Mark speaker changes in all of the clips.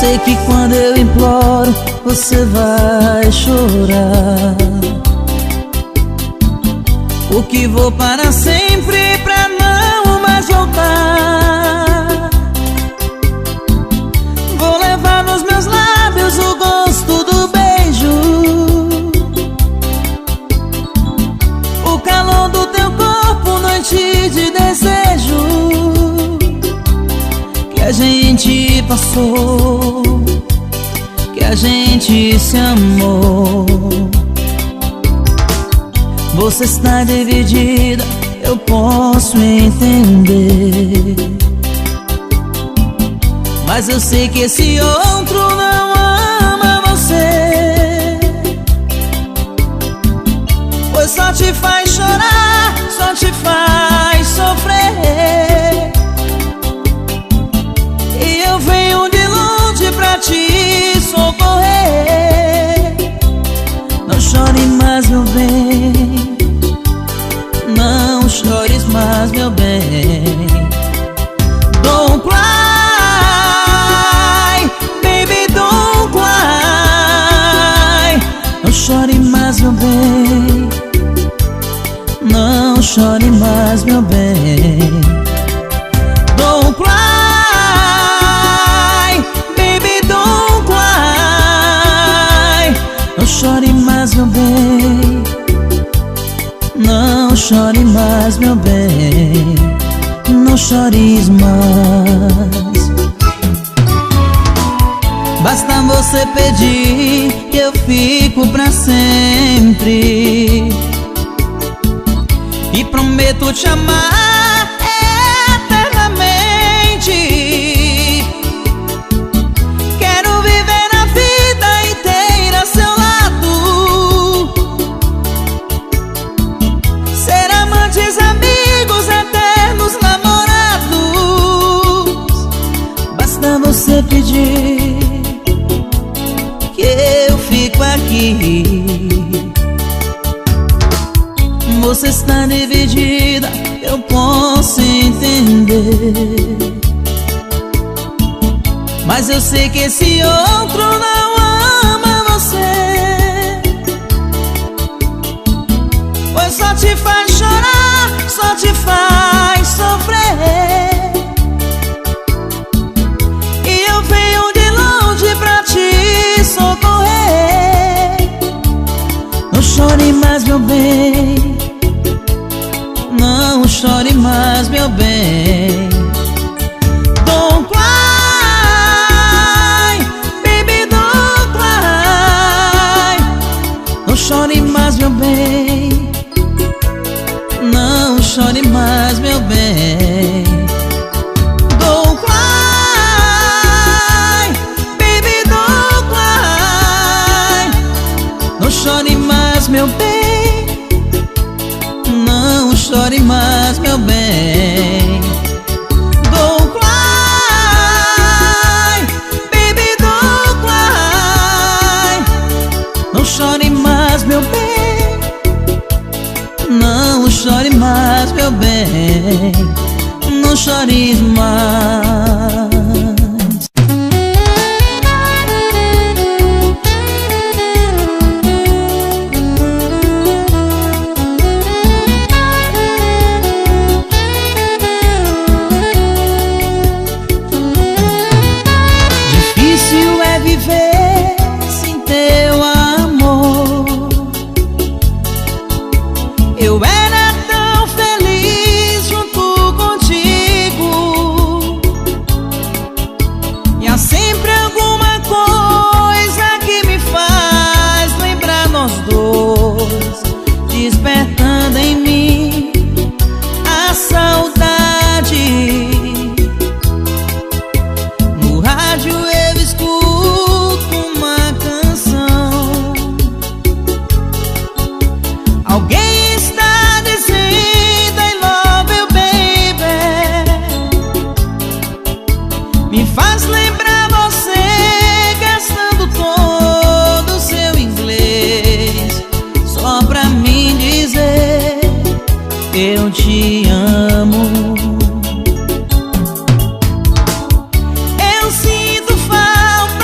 Speaker 1: sei que quando eu imploro você vai chorar, porque vou para sempre pra não mais voltar. Vou levar nos meus lábios o gosto do beijo, o calor do teu corpo, noite de desejo que a gente passou, que a gente se amou. Você está dividida, eu posso entender, mas eu sei que esse outro não ama você, pois só te faz chorar, só te faz sofrer. E eu venho de longe pra te socorrer. Não chore mais, meu bem, não chores mais, meu bem. Don't cry, baby, don't cry. Não chore mais, meu bem, não chore mais, meu bem. Don't cry, baby, don't cry. Não chore mais, meu bem, não chore mais, meu bem. Não chores mais. Basta você pedir que eu fico pra sempre, e prometo te amar eternamente. Quero viver a vida inteira a seu lado, ser amantes, amigos, eternos namorados. Basta você pedir que eu fico aqui. Você está dividida, eu posso entender, mas eu sei que esse outro não ama você, pois só te faz chorar, só te faz sofrer. E eu venho de longe pra te socorrer. Não chore mais, meu bem, não chore mais, meu bem. Don't cry, baby, don't cry. Não chore mais, meu bem, não chore mais, meu bem. Don't cry, baby, don't cry. Não chore mais, meu bem, não chore mais, meu bem. Don't cry, baby, don't cry. Não chore mais, meu bem, não chore mais, meu bem. Não chores mais.
Speaker 2: Viver sem teu amor, eu era tão feliz junto contigo, e há sempre alguma coisa que me faz lembrar nós dois, despertando em mim a saudade. No rádio eu escuto uma canção, alguém está dizendo I love you, baby. Me faz lembrar você gastando todo o seu inglês, só pra mim dizer eu te amo. Eu sinto falta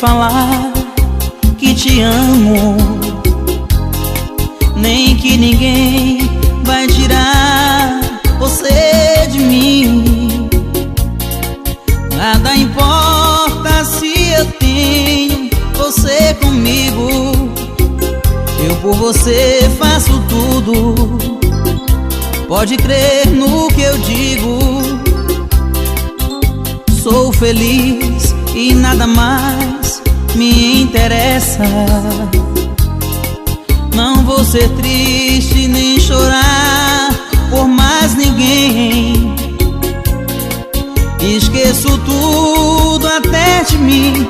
Speaker 2: falar que te amo, nem que ninguém vai tirar você de mim. Nada importa se eu tenho você comigo, eu por você faço tudo. Pode crer no que eu digo. Sou feliz e nada mais me interessa. Não vou ser triste nem chorar por mais ninguém. Esqueço tudo até de mim.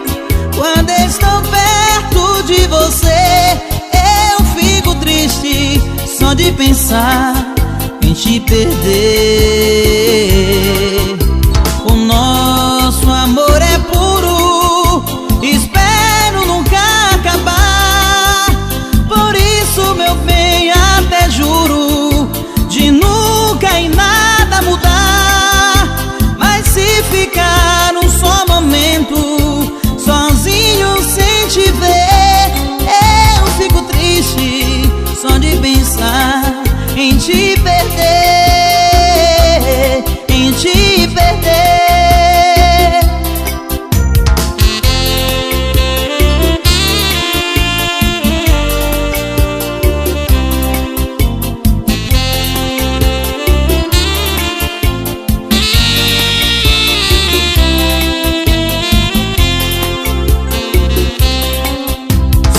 Speaker 2: Quando estou perto de você, eu fico triste só de pensar em te perder. O nosso amor é puro, espero nunca acabar. Por isso, meu bem, até juro de nunca e nada mudar. Mas se ficar um só momento sozinho sem te ver, eu fico triste só de pensar em te perder, em te perder.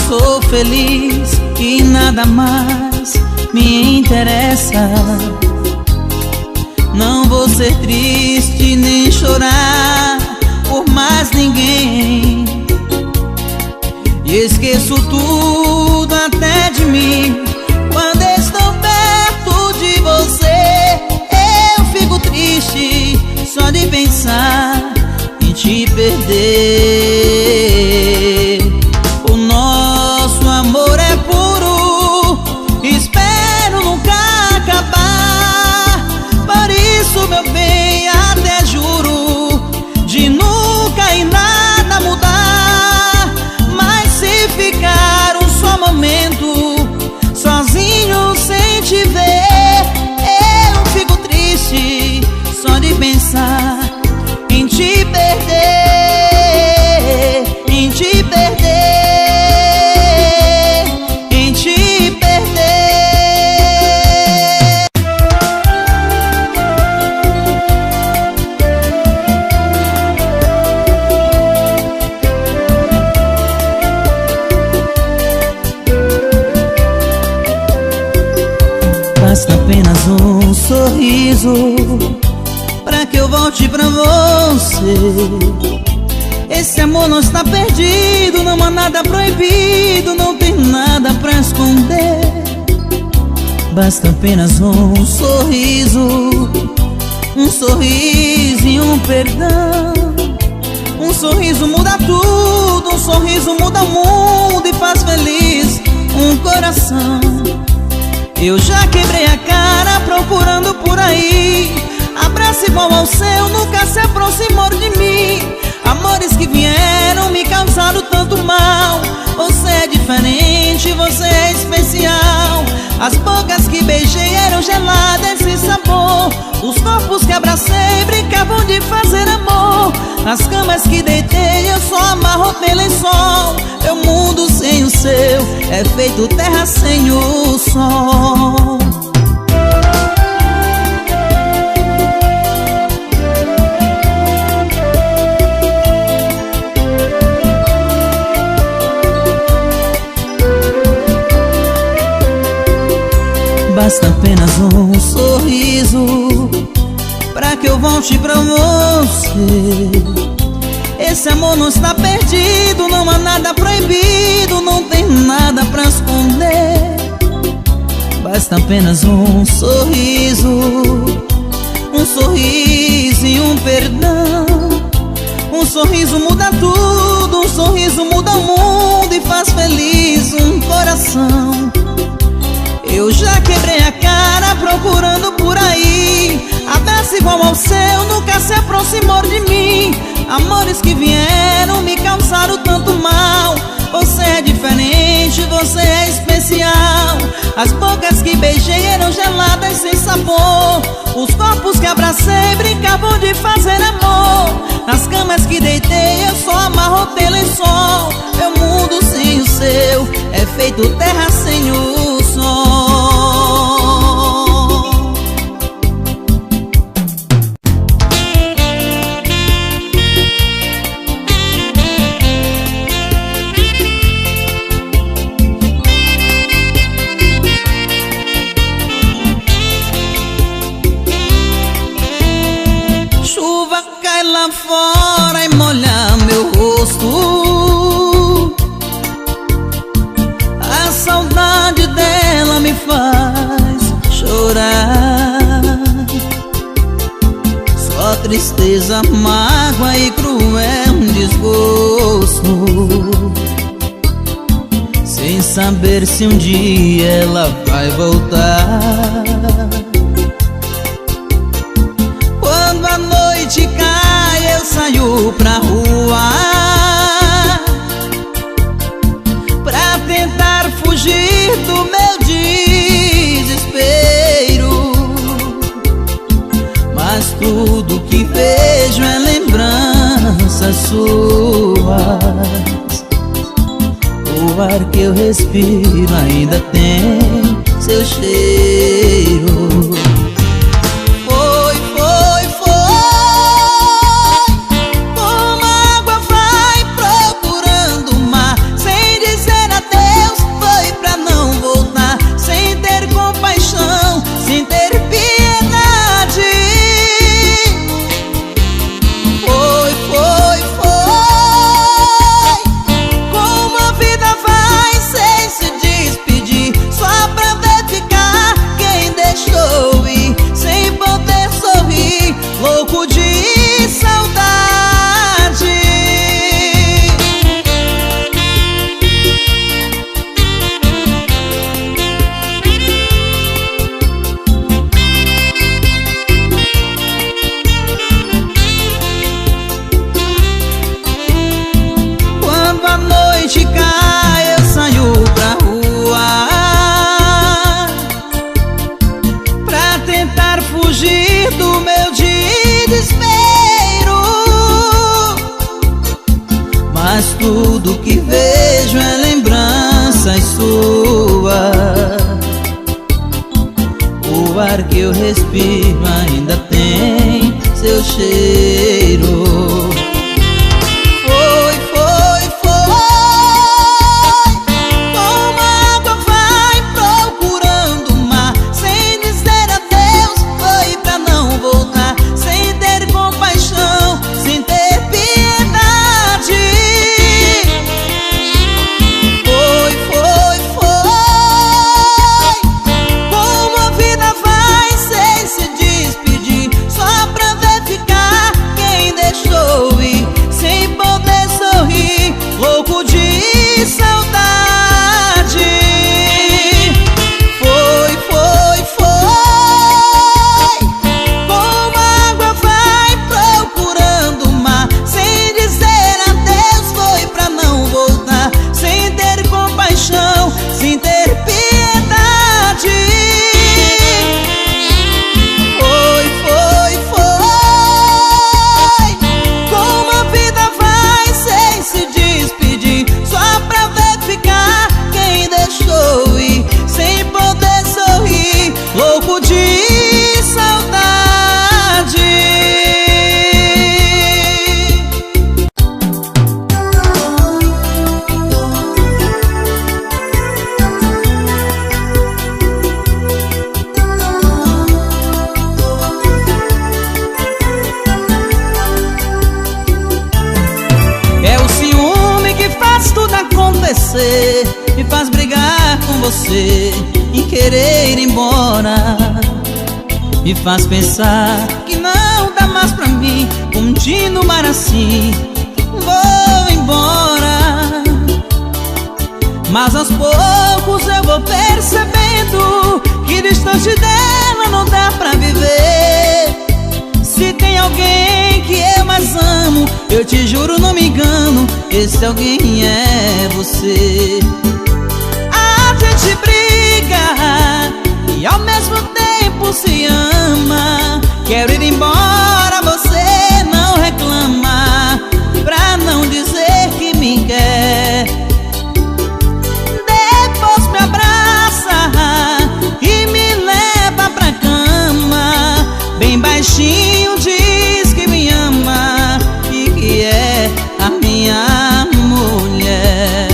Speaker 2: Sou feliz e nada mais me interessa. Não vou ser triste nem chorar por mais ninguém. E esqueço tudo até de mim. Quando estou perto de você, eu fico triste só de pensar em te perder. O nosso amor é puro, espero nunca acabar. Por isso, meu bem, até juro de nunca e nada mudar. Mas se ficar um só momento sozinho sem te ver, eu fico triste só de pensar em te perder, em te perder. Basta apenas um sorriso pra que eu volte pra você. Esse amor não está perdido, não há nada proibido, não tem nada pra esconder. Basta apenas um sorriso e um perdão. Um sorriso muda tudo, um sorriso muda o mundo e faz feliz um coração. Eu já quebrei a cara procurando por aí abraço igual ao seu, nunca se aproximou de mim. Amores que vieram me causaram tanto mal. Você é diferente, você é especial. As bocas que beijei eram geladas sem sabor. Os corpos que abracei brincavam de fazer amor. Nas camas que deitei eu só amarro pelo lençol. Meu mundo sem o seu é feito terra sem o sol. Basta apenas um sorriso pra que eu volte pra você. Esse amor não está perdido, não há nada proibido, não tem nada pra esconder. Basta apenas um sorriso e um perdão. Um sorriso muda tudo, um sorriso muda o mundo e faz feliz um coração. Eu já quebrei a cara procurando por aí abraço igual ao seu, nunca se aproximou de mim. amores que vieram me causaram tanto mal. Você é diferente, você é especial. As bocas que beijei eram geladas sem sabor. Os corpos que abracei brincavam de fazer amor. Nas camas que deitei eu só amarrotei lençol. Meu mundo sem o seu é feito terra sem o sol.
Speaker 1: Chuva cai lá fora e molha meu rosto. A saudade dela me faz chorar. Só tristeza, mágoa e cruel desgosto, sem saber se um dia ela vai voltar. Quando a noite cai eu saio pra rua pra tentar fugir do meu desespero. Mas tudo que vejo é lembranças suas. O ar que eu respiro ainda tem seu cheiro. Mas tudo que vejo é lembranças suas. O ar que eu respiro ainda tem seu cheiro. Me faz brigar com você e querer ir embora. Me faz pensar que não dá mais pra mim continuar assim. Vou embora, mas aos poucos eu vou percebendo que distante dela não dá pra viver. Se tem alguém que eu mais amo
Speaker 2: amo, eu te juro, não me engano, esse alguém é você. A gente briga e ao mesmo tempo se ama. Quero ir embora, você não reclama, pra não dizer que me quer. Depois me abraça e me leva pra cama, bem baixinho diz que me ama e que é a minha mulher.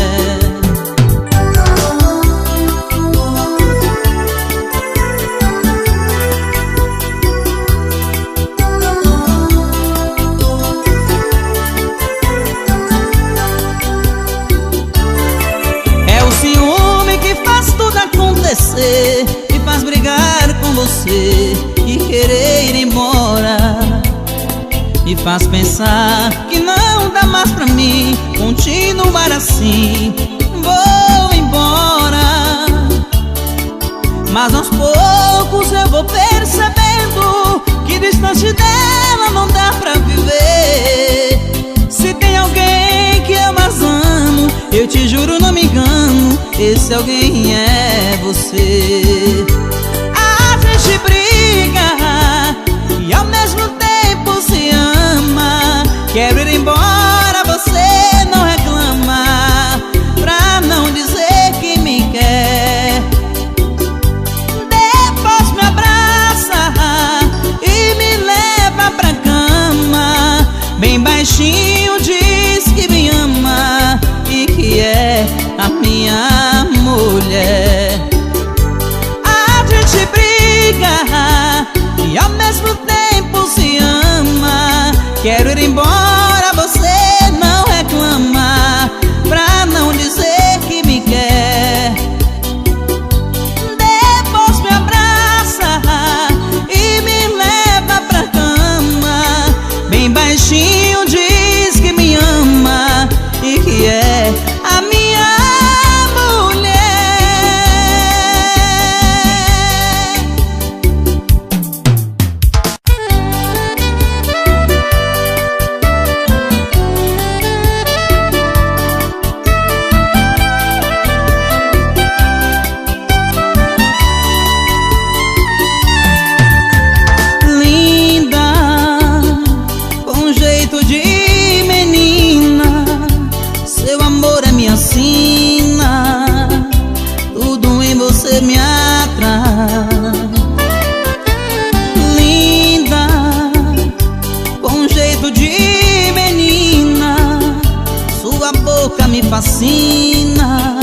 Speaker 2: É o ciúme que faz tudo acontecer, me faz brigar com você e querer ir embora. Me faz pensar que não dá mais pra mim continuar assim. Vou embora, mas aos poucos eu vou percebendo que distante dela não dá pra viver. Se tem alguém que eu mais amo, eu te juro, não me engano, esse alguém é você. A gente briga e ao mesmo tempo se ama. Quero ir embora, você não reclama, pra não dizer que me quer. Depois me abraça e me leva pra cama, bem baixinho diz que me ama e que é a minha mulher. A gente briga e ao mesmo tempo se ama. Quero ir embora, você não reclama, pra não dizer que me quer. Depois me abraça e me leva pra cama, bem baixinho diz que me ama e que é a minha mulher. Linda, com jeito de menina, seu amor é minha sina, tudo em você me atrai. Linda, com jeito de menina, sua boca me fascina,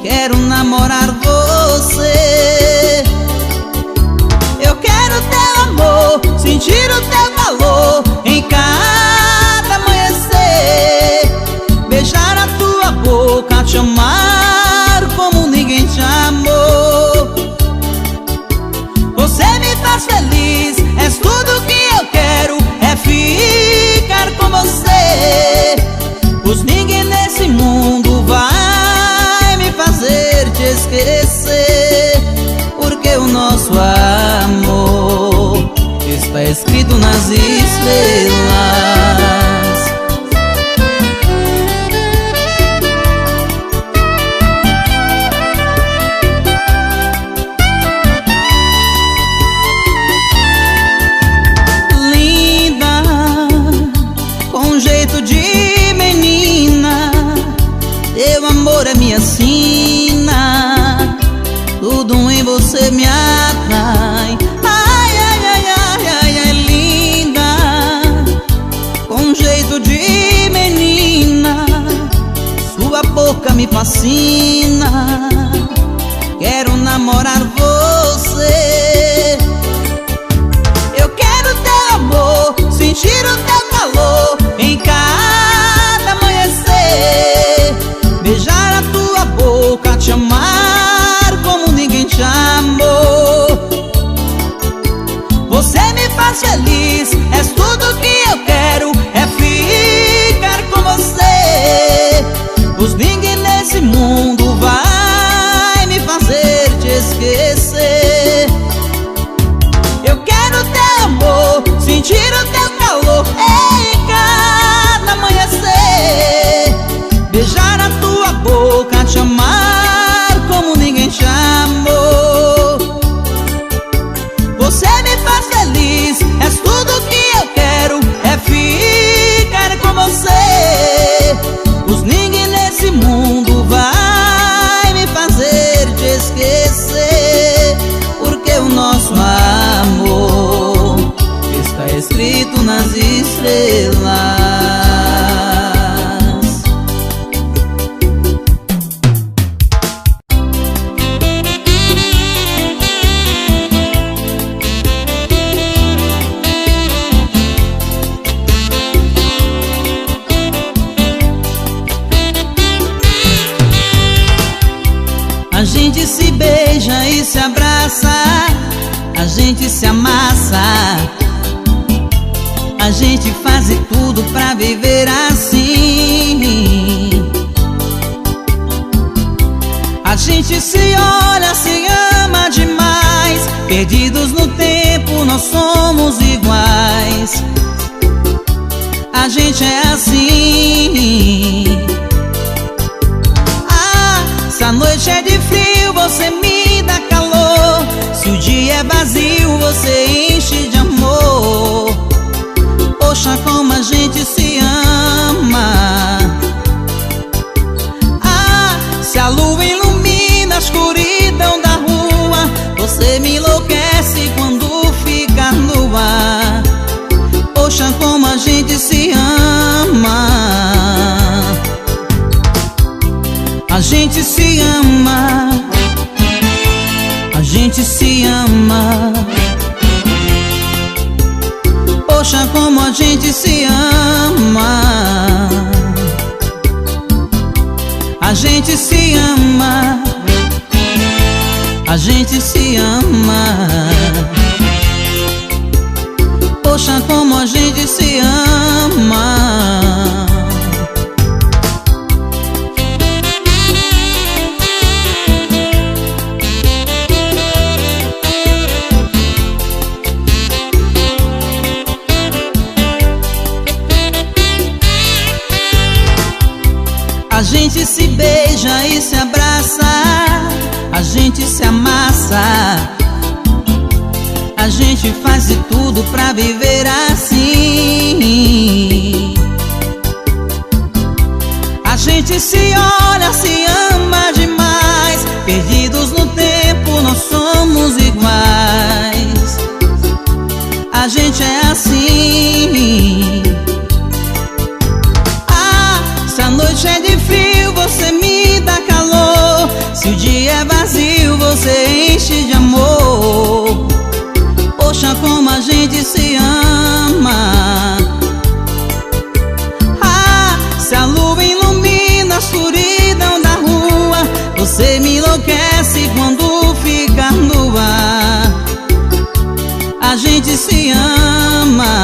Speaker 2: quero namorar você. Eu quero teu amor, sentir o teu valor em cada amanhecer, beijar a tua boca, te amar como ninguém te amou. Você me faz feliz, és tudo que eu quero, é ficar com você. Pois ninguém nesse mundo vai me fazer te esquecer, porque o nosso amor está escrito nas estrelas. Linda, com jeito de menina, teu amor é minha sina, tudo em você me atrai. Ai, ai, ai, ai, ai, ai, linda, com jeito de menina, sua boca me fascina, quero namorar você. Eu quero teu amor, sentir o teu calor em cada amanhecer, beijar a tua boca, te amar como ninguém te amou. Você me faz feliz, és tudo que eu quero, é ficar com você. Pois ninguém nesse mundo vai me fazer te esquecer. Eu quero teu amor, sentir o teu calor em cada escrito nas estrelas. A gente se beija e se abraça, a gente se amassa, a gente faz de tudo pra viver assim. A gente se olha, se ama demais, perdidos no tempo nós somos iguais. A gente é assim. Se a noite é de frio, você me dá calor. Se o dia é vazio, você enche de amor. Poxa, como a gente se ama. Se a lua ilumina a escuridão da rua, você me enlouquece quando fica nua. Poxa, como a gente se ama. A gente se ama, a gente se ama. Poxa, como a gente se ama. A gente se ama, a gente se ama. Poxa, como a gente se ama. A gente se beija e se abraça, a gente se amassa, a gente faz de tudo pra viver assim. A gente se olha, se ama demais, perdidos no tempo nós somos iguais. A gente é assim. Se a noite é de frio, você me dá calor. Se o dia é vazio, você enche de amor. Poxa, como a gente se ama. Se a lua ilumina a escuridão da rua, você me enlouquece quando fica nua. A gente se ama.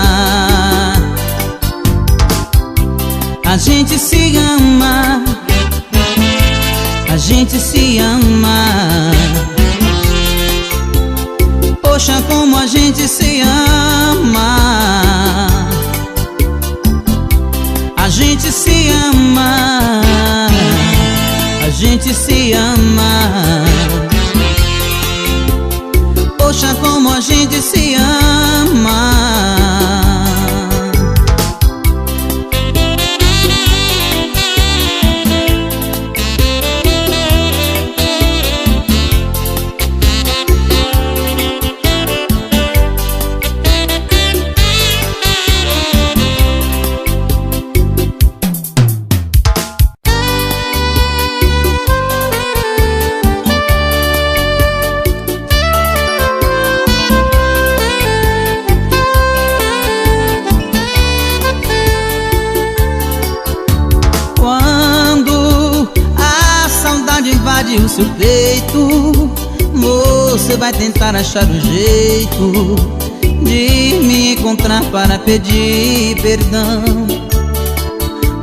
Speaker 2: A gente se ama, a gente se ama. Poxa, como a gente se ama. A gente se ama, a gente se ama. Poxa, como a gente se ama. Invade o seu peito, você vai tentar achar um jeito de me encontrar para pedir perdão.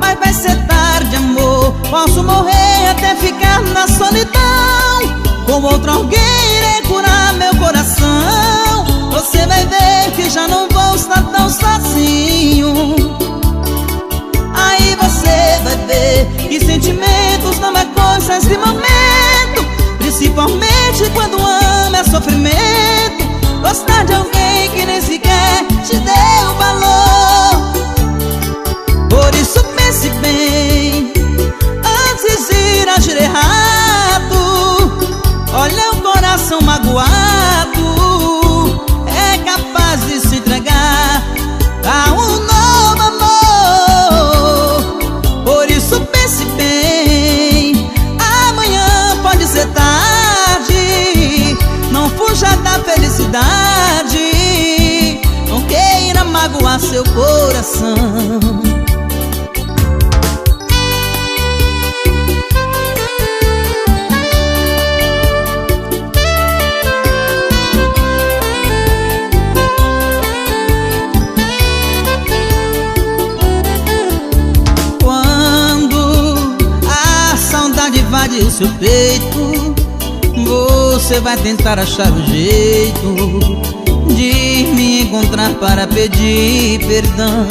Speaker 2: Mas vai ser tarde, amor, posso morrer até ficar na solidão. Com outro alguém irei curar meu coração. Você vai ver que já não vou estar tão sozinho. Aí você vai ver que sentimentos não é coisas de momento, principalmente quando ama é sofrimento. Gostar de alguém que nem sequer te deu valor. Por isso pense bem antes de ir agir errado. Olha, o coração magoado é capaz de se entregar seu peito, você vai tentar achar o jeito de me encontrar para pedir perdão.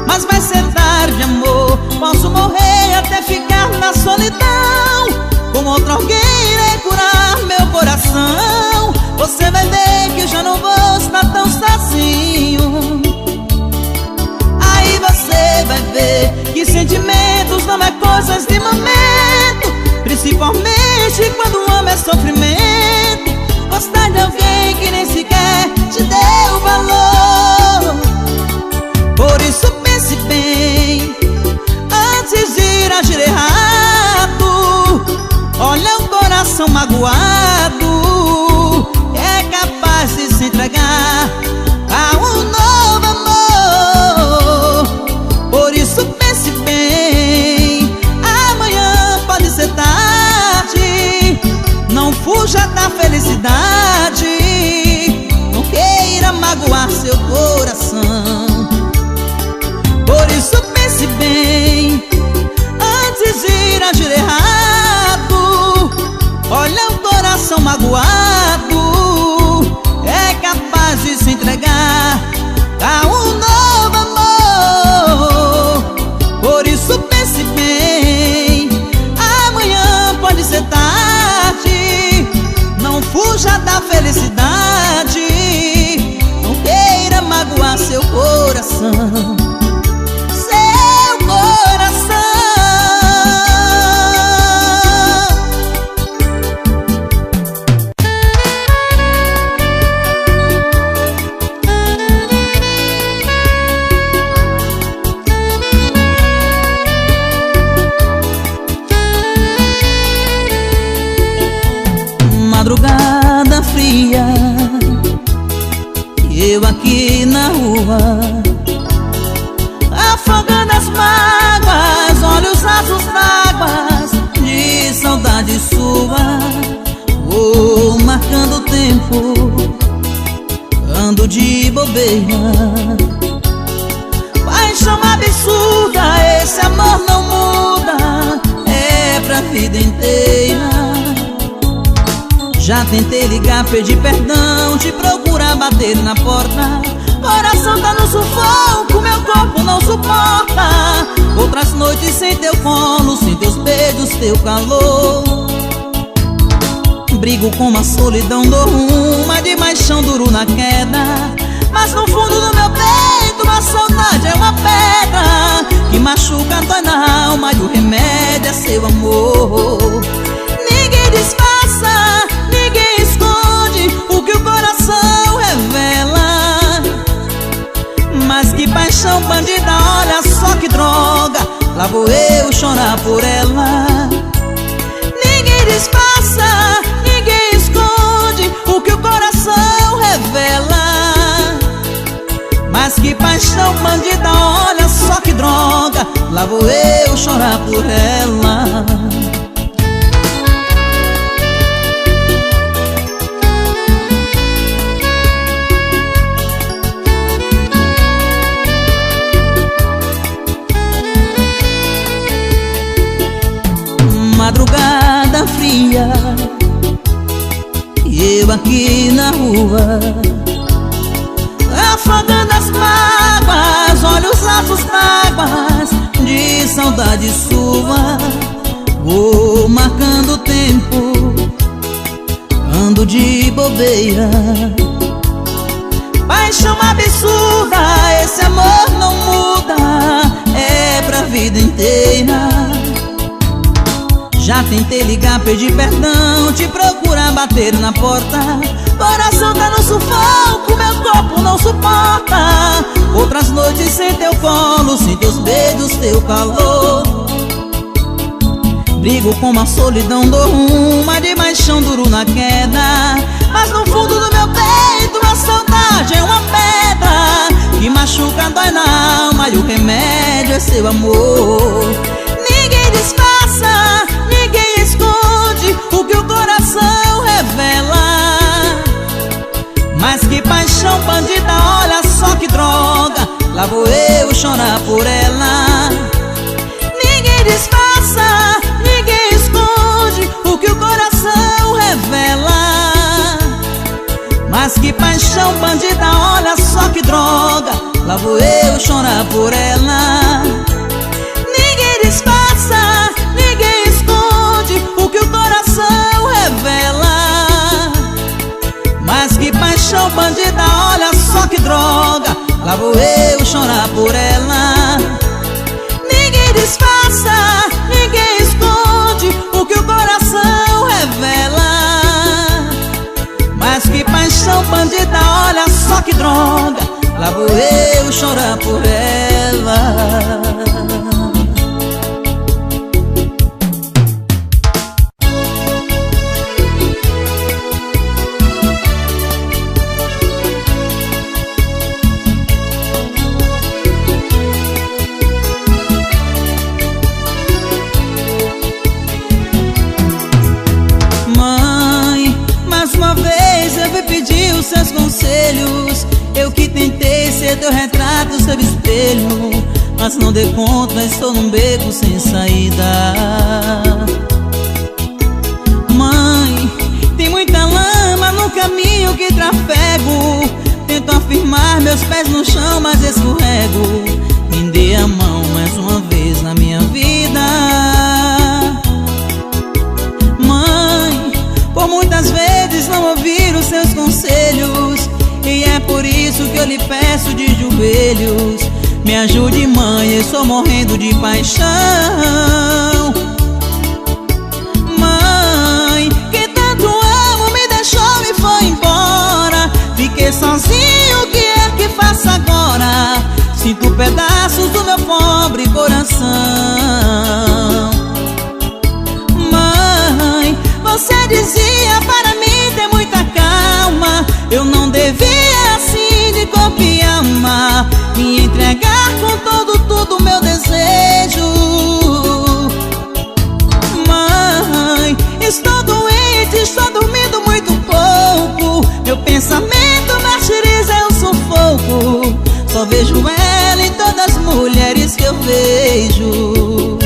Speaker 2: Mas vai ser tarde, amor, posso morrer até ficar na solidão. Com outro alguém irei curar meu coração. Você vai ver que já não vou estar tão sozinho. Aí você vai ver que sentimentos não é coisas de momento, principalmente quando o amor é sofrimento. Gostar de alguém que nem sequer te deu valor. Por isso pense bem antes de agir errado. Olha o coração magoado, é capaz de se entregar a um novo amor. Por isso pense bem, amanhã pode ser tarde. Não fuja da felicidade, não queira magoar seu coração. Por isso pense bem antes de agir errado. Olha o coração magoado, é capaz de se entregar a um novo amor. Por isso pense bem, amanhã pode ser tarde. Não fuja da felicidade, não queira magoar seu coração. Madrugada fria, eu aqui na rua, afogando as mágoas, olhos azuis d'águas de saudade sua. Vou marcando o tempo, ando de bobeira. Paixão absurda, esse amor não muda, é pra vida inteira. Já tentei ligar, pedir perdão, te procurar, bater na porta. Coração tá no sufoco, meu corpo não suporta. Outras noites sem teu colo, sem teus beijos, teu calor. Brigo com uma solidão, dou uma de paixão duro na queda. Mas no fundo do meu peito uma saudade é uma pedra que machuca, dói na alma e o remédio é seu amor. Ninguém disfarça, ninguém esconde o que o coração revela. Mas que paixão bandida, olha só que droga, lá vou eu chorar por ela. Ninguém disfarça, ninguém esconde o que o coração revela. Mas que paixão bandida, olha só que droga, lá vou eu chorar por ela. Madrugada fria, eu aqui na rua, afogando as mágoas, olhos azuis d'águas de saudade sua. Vou marcando o tempo, ando de bobeira. Paixão absurda, esse amor não muda, é pra vida inteira. Já tentei ligar, pedir perdão, te procurar, bater na porta. Coração tá no sufoco, meu corpo não suporta. Outras noites sem teu colo, sem teus beijos, teu calor. Brigo com uma solidão, dou uma de paixão duro na queda. Mas no fundo do meu peito uma saudade é uma pedra que machuca, dói na alma e o remédio é seu amor. Ninguém disfarça, ninguém esconde o que o coração revela. Mas que paixão bandida, olha só que droga, lá vou eu chorar por ela. Ninguém disfarça, ninguém esconde Mas que paixão bandida, olha só que droga. Lá vou eu chorar por ela. Ninguém disfarça, ninguém esconde o que o coração revela. Mas que paixão bandida, olha só que droga. Lá vou eu chorar por ela. Ninguém disfarça, ninguém esconde o que o coração revela. Mas que paixão bandida, olha só que droga. Lá vou eu chorar por ela. Pedir os seus conselhos, eu que tentei ser teu retrato, seu espelho, mas não dei conta, estou num beco sem saída. Mãe, tem muita lama no caminho que trafego. Tento afirmar meus pés no chão, mas escorrego. Me dê a mão mais uma vez na minha vida. Por muitas vezes não ouvir os seus conselhos, e é por isso que eu lhe peço de joelhos. Me ajude, mãe, eu estou morrendo de paixão. Mãe, que tanto amo me deixou e foi embora. Fiquei sozinho, o que é que faço agora? Sinto pedaços do meu pobre coração. Você dizia para mim ter muita calma. Eu não devia assim de corpo e alma me entregar com tudo meu desejo. Mãe, estou doente, estou dormindo muito pouco. Meu pensamento martiriza, eu sufoco. Só vejo ela em todas as mulheres que eu vejo.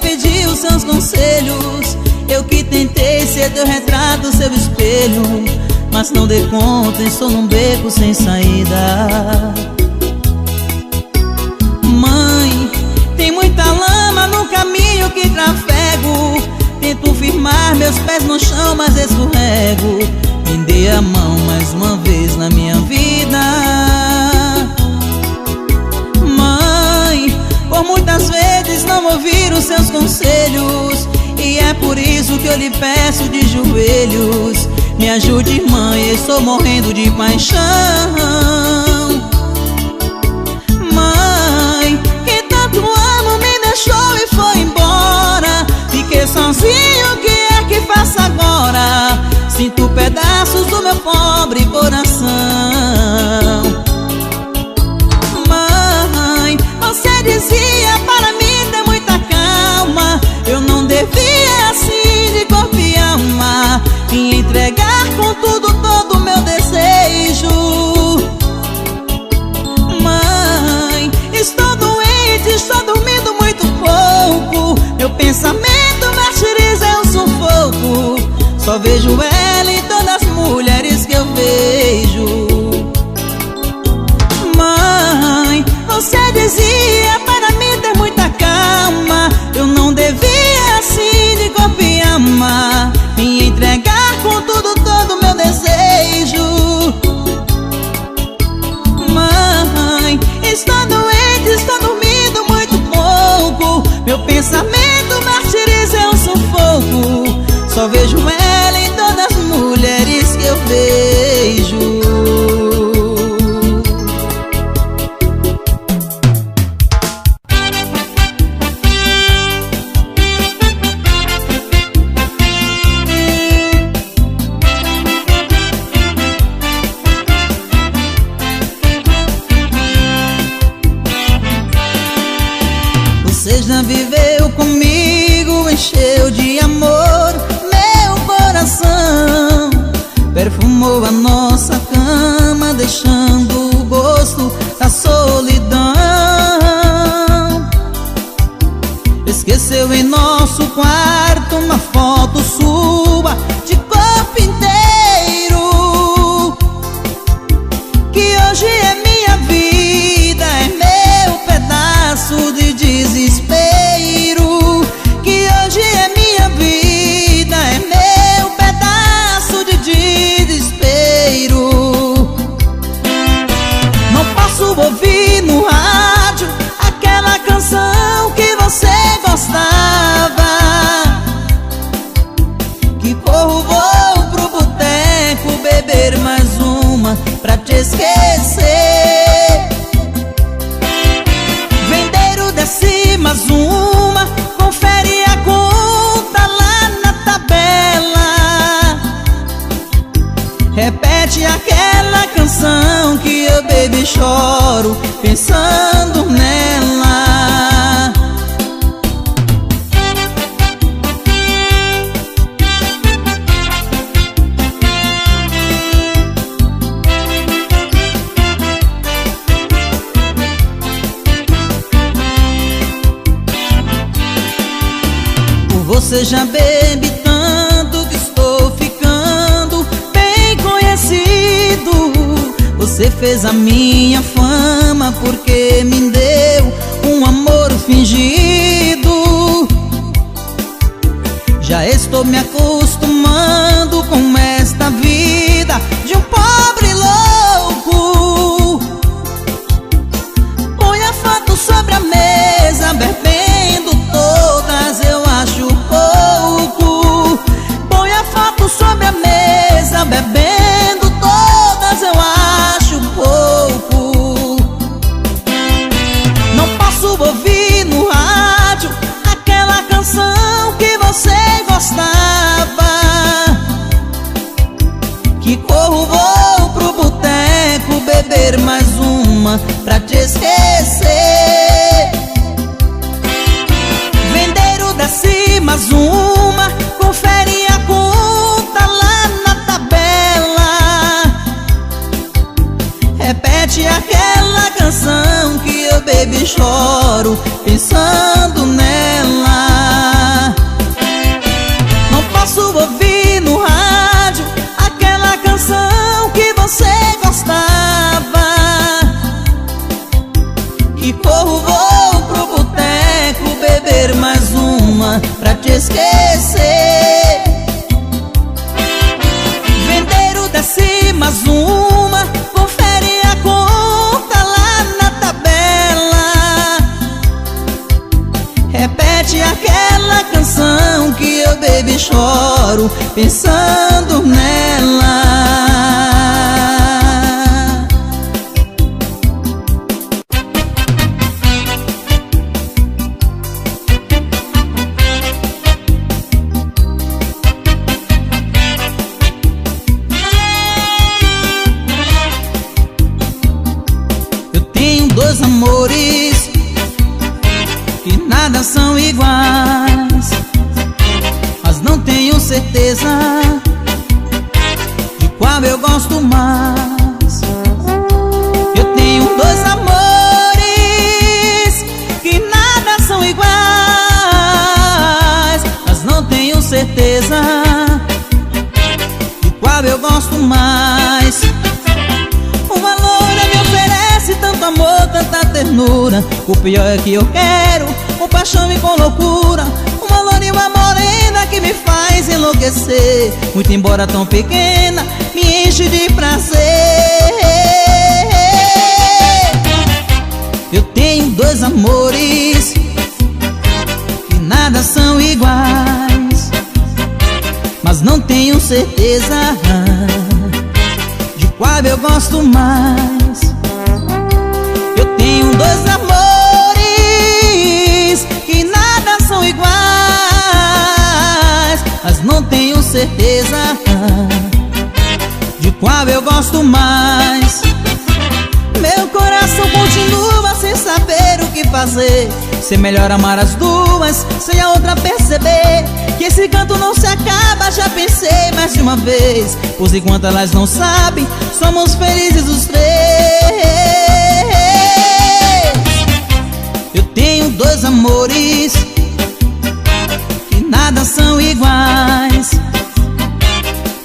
Speaker 2: Pedir os seus conselhos, eu que tentei ser teu retrato, seu espelho, mas não dei conta, estou num beco sem saída. Mãe, tem muita lama no caminho que trafego. Tento firmar meus pés no chão, mas escorrego. Me dê a mão mais uma vez na minha vida. Por muitas vezes não ouvir os seus conselhos, e é por isso que eu lhe peço de joelhos. Me ajude, mãe, eu estou morrendo de paixão. Mãe, que tanto amo me deixou e foi embora. Fiquei sozinho, o que é que faço agora? Sinto pedaços do meu pobre coração. Você dizia para mim ter muita calma. Eu não devia assim de corpo e alma me entregar com todo meu desejo. Mãe, estou doente, estou dormindo muito pouco. Meu pensamento martiriza, eu sufoco. Só vejo ela em todas as mulheres que eu vejo. Mãe, você dizia para mim ter muita calma. Eu não devia assim de corpo e alma me entregar com todo meu desejo. Mãe, estou doente, estou dormindo muito pouco. Meu pensamento martiriza, eu sufoco. Só vejo ela em todas as mulheres que eu vejo. Você já viveu comigo, encheu de amor meu coração. canção que eu, baby, choro pensando nela. Você já bebe tanto que estou ficando bem conhecido. Você fez a minha fama porque me deu um amor fingido. Já estou me acostumando com esta vida de um pobre louco. Põe a foto sobre a mesa, bebendo todas, eu acho pouco. Põe a foto sobre a mesa, bebendo todas, eu acho pouco. Não posso ouvir no rádio aquela canção que você gostava. Que corro, vou pro boteco beber mais uma pra te esquecer. Vendeiro desce mais uma, confere a conta lá na tabela. Repete aquela canção que eu, baby, choro pensando nela. Não posso ouvir no rádio aquela canção que você gostava. Que corro, vou pro boteco beber mais uma pra te esquecer. Vendeiro desce mais uma, confere a conta lá na tabela. Repete aquela canção que eu, baby, choro pensando nela. Dois amores que nada são iguais, mas não tenho certeza de qual eu gosto mais. Eu tenho dois amores que nada são iguais, mas não tenho certeza de qual eu gosto mais. Uma loira me oferece tanto amor, tanta ternura. O pior é que eu quero com paixão e com loucura. Uma loira e uma morena que me faz enlouquecer. Muito embora tão pequena, me enche de prazer. Eu tenho dois amores que nada são iguais, mas não tenho certeza de qual eu gosto mais. Eu tenho dois amores que nada são iguais, mas não tenho certeza de qual eu gosto mais. Meu coração continua sem saber o que fazer. Ser melhor amar as duas, sem a outra perceber que esse canto não se acaba. Já pensei mais de uma vez, pois enquanto elas não sabem, somos felizes os três. Eu tenho dois amores que nada são iguais,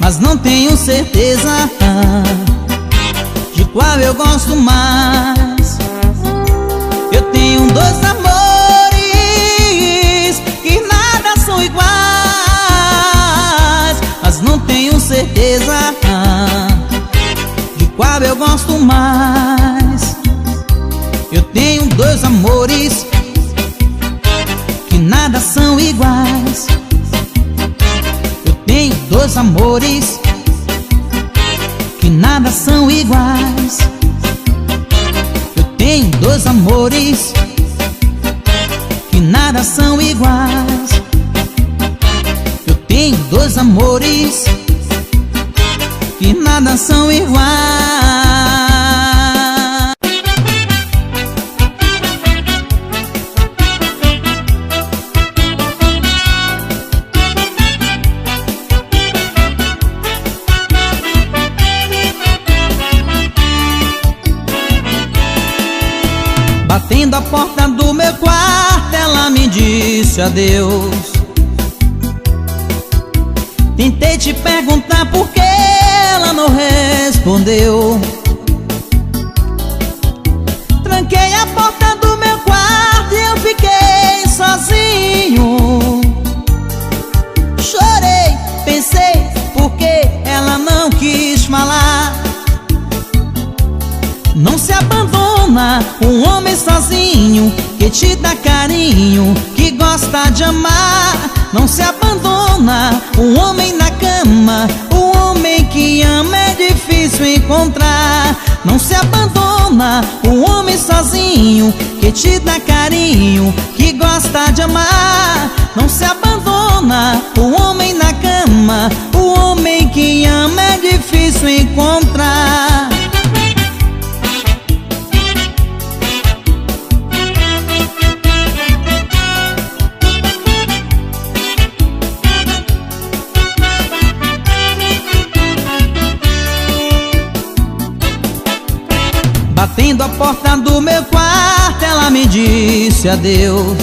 Speaker 2: mas não tenho certeza de qual eu gosto mais. Eu tenho dois amores que nada são iguais, mas não tenho certeza de qual eu gosto mais. Eu tenho dois amores que nada são iguais. Eu tenho dois amores que nada são iguais. Eu tenho dois amores que nada são iguais. Eu tenho dois amores que nada são iguais. a porta do meu quarto, ela me disse adeus. Tentei te perguntar por que ela não respondeu. Tranquei a porta do meu quarto e eu fiquei sozinho. Chorei, pensei, por que ela não quis falar. Não se abandona um homem sozinho, que te dá carinho, que gosta de amar. Não se abandona um homem na cama, um homem que ama é difícil encontrar. Não se abandona um homem sozinho, que te dá carinho, que gosta de amar. Não se abandona um homem na cama, um homem que ama é difícil encontrar. Batendo a porta do meu quarto, ela me disse adeus.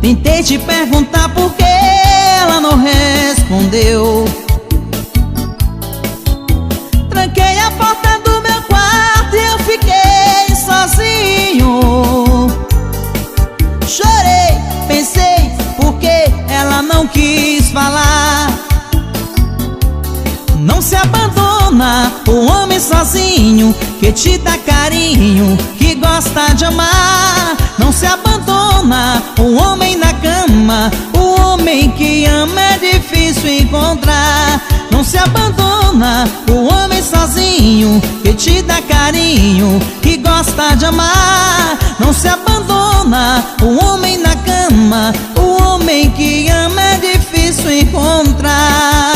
Speaker 2: Tentei te perguntar por que ela não respondeu. Tranquei a porta do meu quarto e eu fiquei sozinho. Chorei, pensei, por que ela não quis falar. Não se abandona um homem sozinho, que te dá carinho, que gosta de amar. Não se abandona um homem na cama, um homem que ama é difícil encontrar. Não se abandona um homem sozinho, que te dá carinho, que gosta de amar. Não se abandona um homem na cama, um homem que ama é difícil encontrar.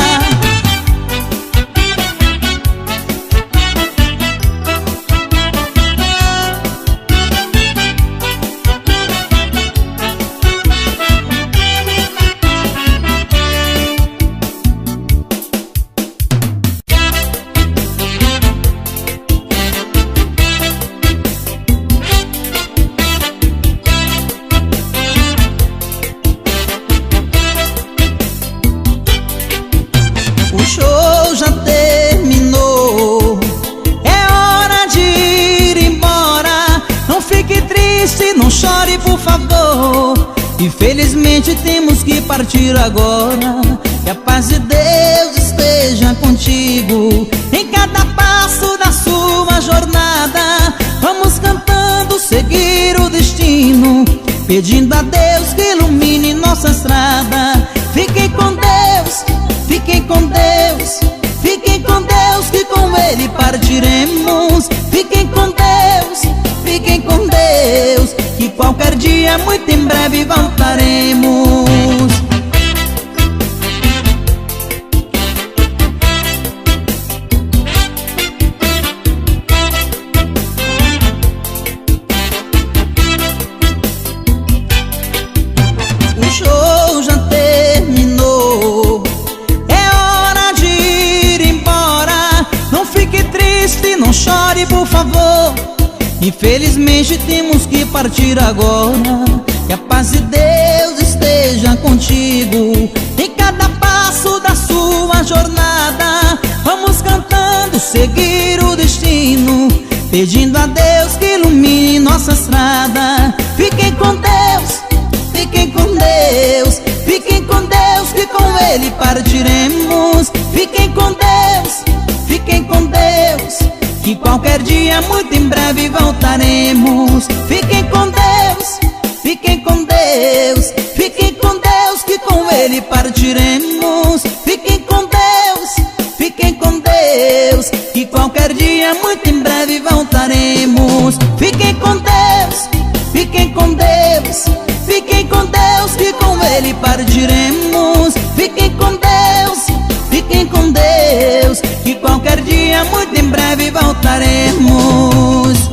Speaker 2: O show já terminou, é hora de ir embora. Não fique triste, não chore por favor. Infelizmente temos que partir agora. Que a paz de Deus esteja contigo em cada passo da sua jornada. Vamos cantando, seguir o destino, pedindo a Deus que ilumine nossa estrada. Fiquem com Deus, fiquem com Deus, fiquem com Deus, que com Ele partiremos. Fiquem com Deus, fiquem com Deus, que qualquer dia, muito em breve, voltaremos. O show já terminou, não chore por favor. Infelizmente temos que partir agora. Que a paz de Deus esteja contigo em cada passo da sua jornada. Vamos cantando, seguir o destino, pedindo a Deus que ilumine nossa estrada. Fiquem com Deus, fiquem com Deus, fiquem com Deus, que com Ele partiremos. Fiquem com Deus, fiquem com Deus, que qualquer dia, muito em breve, voltaremos. Fiquem com Deus, fiquem com Deus, fiquem com Deus, que com Ele partiremos. Fiquem com Deus, fiquem com Deus, que qualquer dia, muito em breve, voltaremos. Fiquem com Deus, fiquem com Deus, fiquem com Deus, que com Ele partiremos. Fiquem com Deus, fiquem com Deus, que qualquer dia, muito em breve, voltaremos.